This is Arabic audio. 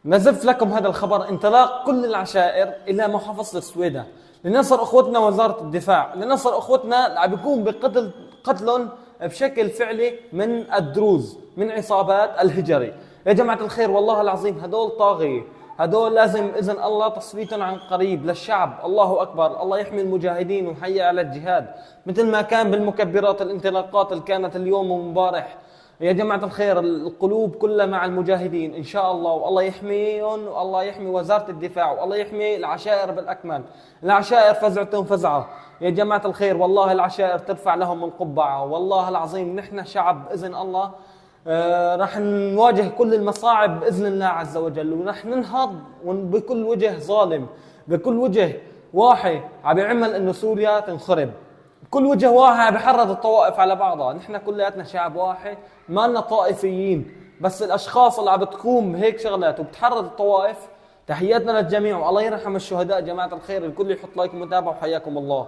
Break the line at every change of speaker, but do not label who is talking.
نزف لكم هذا الخبر: انطلاق كل العشائر إلى محافظة السويدة لنصر أخوتنا وزارة الدفاع، لنصر أخوتنا اللي عم بيقوم قتلهم بشكل فعلي من الدروز، من عصابات الهجري. يا جماعة الخير والله العظيم هدول طاغية، هدول لازم إذن الله تصفيتهم عن قريب للشعب. الله أكبر، الله يحمي المجاهدين ويحيي على الجهاد، مثل ما كان بالمكبرات الانطلاقات اللي كانت اليوم ومبارح. يا جماعة الخير القلوب كلها مع المجاهدين إن شاء الله، والله يحميهم، والله يحمي وزارة الدفاع، والله يحمي العشائر بالأكمل. العشائر فزعتهم فزعة يا جماعة الخير، والله العشائر ترفع لهم القبعة. والله العظيم نحن شعب بإذن الله رح نواجه كل المصاعب بإذن الله عز وجل، ورح ننهض بكل وجه ظالم، بكل وجه واحد عم يعمل إنه سوريا تنخرب، كل وجه واحد بحرض الطوائف على بعضها. نحن كلياتنا شعب واحد، ما لنا طائفيين، بس الاشخاص اللي عم بتقوم هيك شغلات وبتحرض الطوائف. تحياتنا للجميع والله يرحم الشهداء. جماعة الخير الكل يحط لايك ومتابعة وحياكم الله.